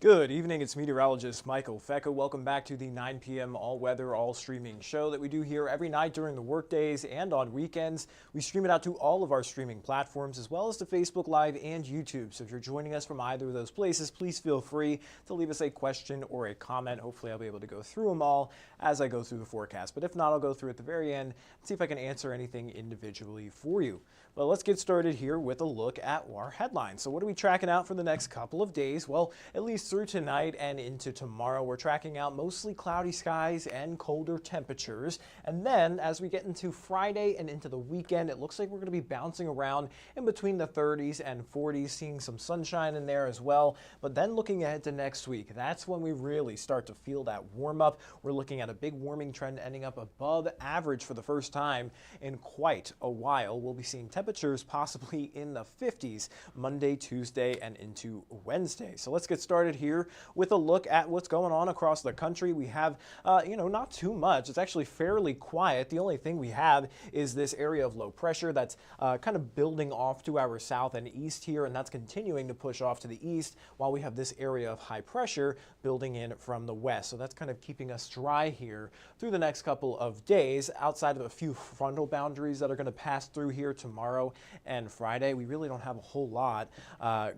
Good evening, it's meteorologist Michael Fecco. Welcome back to the 9 p.m. all-weather, all-streaming show that we do here every night during the workdays and on weekends. We stream it out to all of our streaming platforms as well as to Facebook Live and YouTube. So if you're joining us from either of those places, please feel free to leave us a question or a comment. Hopefully I'll be able to go through them all as I go through the forecast. But if not, I'll go through at the very end and see if I can answer anything individually for you. But let's get started here with a look at our headlines. So what are we tracking out for the next couple of days? Well, at least through tonight and into tomorrow, we're tracking out mostly cloudy skies and colder temperatures. And then as we get into Friday and into the weekend, it looks like we're going to be bouncing around in between the 30s and 40s, seeing some sunshine in there as well. But then looking ahead to next week, that's when we really start to feel that warm up. We're looking at a big warming trend ending up above average for the first time in quite a while. We'll be seeing temperatures possibly in the 50s Monday, Tuesday, and into Wednesday. So let's get started here with a look at what's going on across the country. We have, not too much. It's actually fairly quiet. The only thing we have is this area of low pressure that's kind of building off to our south and east here, and that's continuing to push off to the east while we have this area of high pressure building in from the west. So that's kind of keeping us dry here through the next couple of days outside of a few frontal boundaries that are going to pass through here tomorrow and Friday. We really don't have a whole lot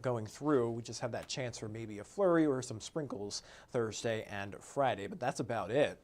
going through. We just have that chance for maybe a flurry or some sprinkles Thursday and Friday, but that's about it.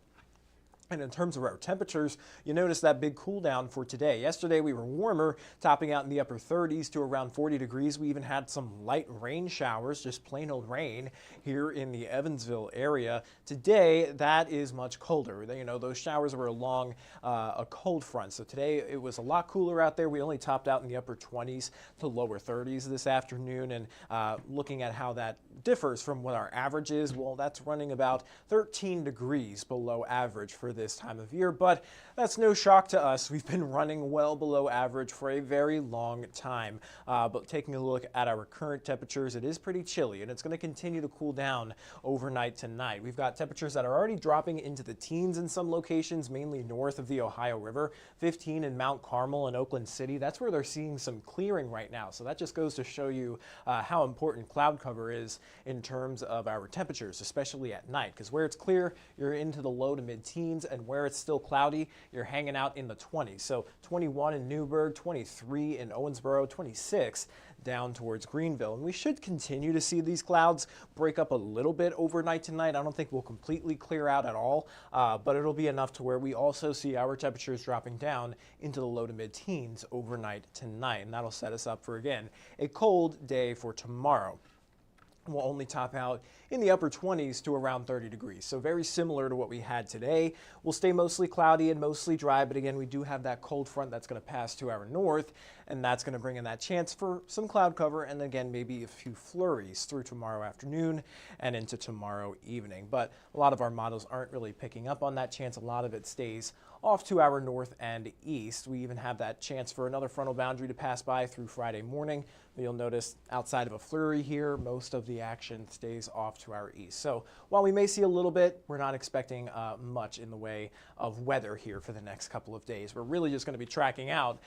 And in terms of our temperatures, you notice that big cool down for today. Yesterday we were warmer, topping out in the upper 30s to around 40 degrees. We even had some light rain showers, just plain old rain here in the Evansville area. Today that is much colder. Those showers were along a cold front. So today it was a lot cooler out there. We only topped out in the upper 20s to lower 30s this afternoon. And looking at how that differs from what our average is, well, that's running about 13 degrees below average for this time of year, but that's no shock to us. We've been running well below average for a very long time. But taking a look at our current temperatures, it is pretty chilly and it's going to continue to cool down overnight tonight. We've got temperatures that are already dropping into the teens in some locations, mainly north of the Ohio River, 15 in Mount Carmel and Oakland City. That's where they're seeing some clearing right now. So that just goes to show you how important cloud cover is in terms of our temperatures, especially at night, because where it's clear, you're into the low to mid-teens, and where it's still cloudy, you're hanging out in the 20s. So 21 in Newburgh, 23 in Owensboro, 26 down towards Greenville. And we should continue to see these clouds break up a little bit overnight tonight. I don't think we'll completely clear out at all, but it'll be enough to where we also see our temperatures dropping down into the low to mid-teens overnight tonight. And that'll set us up for, again, a cold day for tomorrow. Will only top out in the upper 20s to around 30 degrees. So very similar to what we had today. We'll stay mostly cloudy and mostly dry, but again, we do have that cold front that's going to pass to our north, and that's going to bring in that chance for some cloud cover and again, maybe a few flurries through tomorrow afternoon and into tomorrow evening. But a lot of our models aren't really picking up on that chance. A lot of it stays off to our north and east. We even have that chance for another frontal boundary to pass by through Friday morning. But you'll notice outside of a flurry here, most of the action stays off to our east. So while we may see a little bit, we're not expecting much in the way of weather here for the next couple of days. We're really just going to be tracking out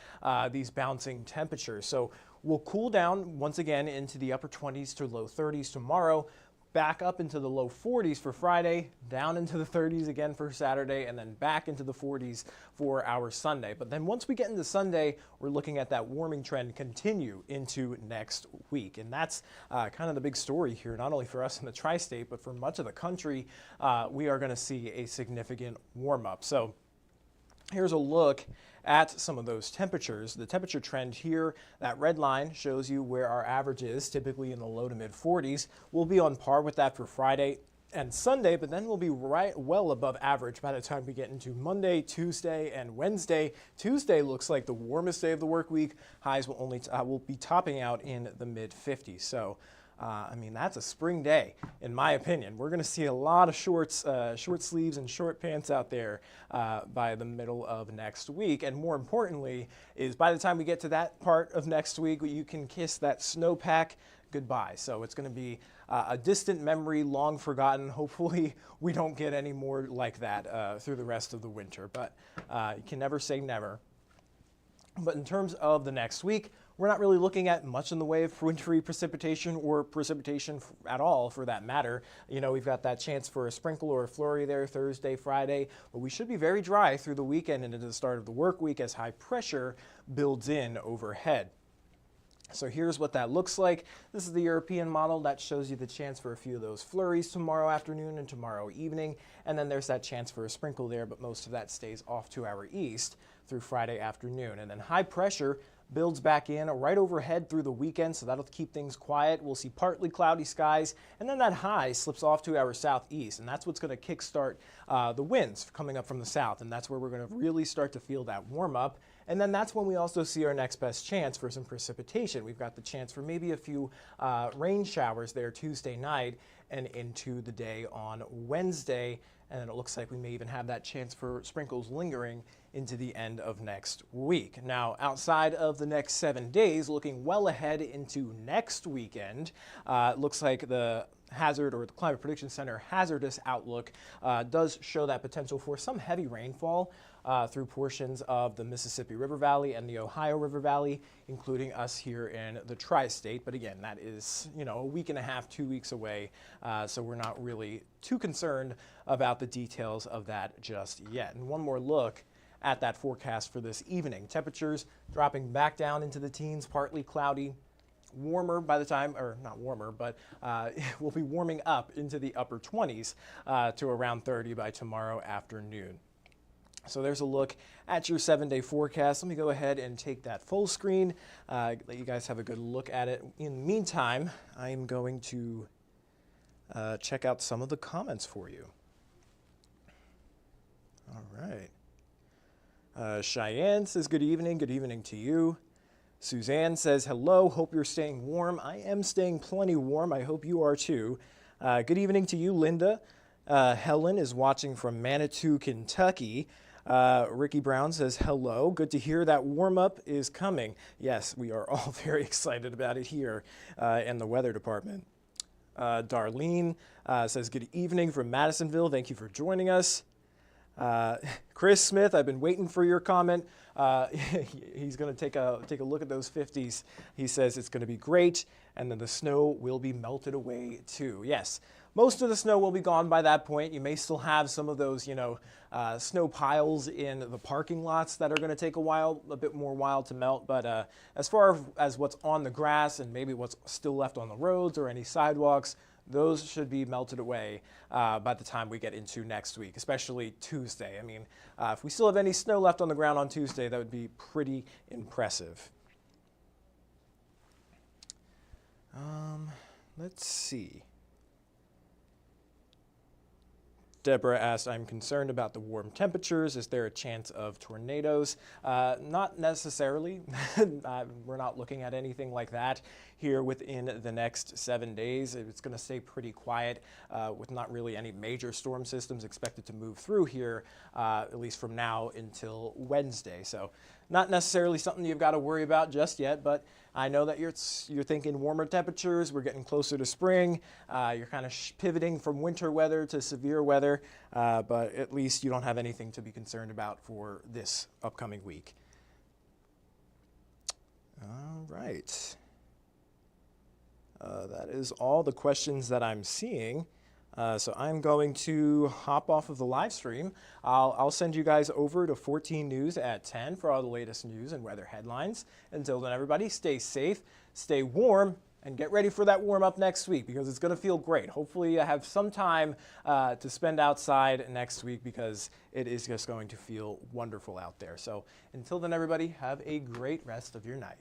these bouncing temperatures. So we'll cool down once again into the upper 20s to low 30s tomorrow, back up into the low 40s for Friday, down into the 30s again for Saturday, and then back into the 40s for our Sunday. But then once we get into Sunday, we're looking at that warming trend continue into next week. And that's kind of the big story here, not only for us in the tri-state, but for much of the country. We are going to see a significant warm up. So here's a look at some of those temperatures. The temperature trend here, that red line shows you where our average is, typically in the low to mid 40s. We'll be on par with that for Friday and Sunday, but then we'll be right well above average by the time we get into Monday, Tuesday, and Wednesday. Tuesday looks like the warmest day of the work week. Highs will be topping out in the mid 50s. So that's a spring day, in my opinion. We're going to see a lot of short sleeves and short pants out there by the middle of next week. And more importantly, is by the time we get to that part of next week, you can kiss that snowpack goodbye. So it's going to be a distant memory, long forgotten. Hopefully we don't get any more like that through the rest of the winter, but you can never say never. But in terms of the next week, we're not really looking at much in the way of wintry precipitation or precipitation at all for that matter. You know, we've got that chance for a sprinkle or a flurry there Thursday, Friday, but we should be very dry through the weekend and into the start of the work week as high pressure builds in overhead. So here's what that looks like. This is the European model that shows you the chance for a few of those flurries tomorrow afternoon and tomorrow evening. And then there's that chance for a sprinkle there, but most of that stays off to our east through Friday afternoon. And then high pressure builds back in right overhead through the weekend, so that'll keep things quiet. We'll see partly cloudy skies, and then that high slips off to our southeast, and that's what's going to kickstart the winds coming up from the south, and that's where we're going to really start to feel that warm up. And then that's when we also see our next best chance for some precipitation. We've got the chance for maybe a few rain showers there Tuesday night and into the day on Wednesday. And then it looks like we may even have that chance for sprinkles lingering into the end of next week. Now, outside of the next 7 days, looking well ahead into next weekend, it looks like the hazard or the Climate Prediction Center hazardous outlook does show that potential for some heavy rainfall through portions of the Mississippi River Valley and the Ohio River Valley, including us here in the tri-state. But again, that is, you know, a week and a half, 2 weeks away, so we're not really too concerned about the details of that just yet. And one more look at that forecast for this evening. Temperatures dropping back down into the teens, partly cloudy, warmer by the time, or not warmer, but we'll be warming up into the upper 20s to around 30 by tomorrow afternoon. So there's a look at your 7-day forecast. Let me go ahead and take that full screen, let you guys have a good look at it. In the meantime, I am going to check out some of the comments for you. All right. Cheyenne says, good evening to you. Suzanne says, hello, hope you're staying warm. I am staying plenty warm. I hope you are too. Good evening to you, Linda. Helen is watching from Manitou, Kentucky. Ricky Brown says, hello. Good to hear that warm-up is coming. Yes, we are all very excited about it here in the weather department. Darlene says, good evening from Madisonville. Thank you for joining us. Chris Smith, I've been waiting for your comment. He's going to take a look at those 50s. He says it's going to be great, and then the snow will be melted away too. Yes, most of the snow will be gone by that point. You may still have some of those, snow piles in the parking lots that are going to take a bit more while to melt. But as far as what's on the grass and maybe what's still left on the roads or any sidewalks, those should be melted away by the time we get into next week, especially Tuesday. I mean, if we still have any snow left on the ground on Tuesday, that would be pretty impressive. Let's see. Deborah asked, I'm concerned about the warm temperatures. Is there a chance of tornadoes? Not necessarily. We're not looking at anything like that here within the next 7 days. It's going to stay pretty quiet with not really any major storm systems expected to move through here, at least from now until Wednesday. So not necessarily something you've got to worry about just yet, but I know that you're thinking warmer temperatures, we're getting closer to spring, you're kind of pivoting from winter weather to severe weather, but at least you don't have anything to be concerned about for this upcoming week. All right. That is all the questions that I'm seeing. So I'm going to hop off of the live stream. I'll send you guys over to 14 News at 10 for all the latest news and weather headlines. Until then, everybody, stay safe, stay warm, and get ready for that warm up next week because it's going to feel great. Hopefully I have some time to spend outside next week because it is just going to feel wonderful out there. So until then, everybody, have a great rest of your night.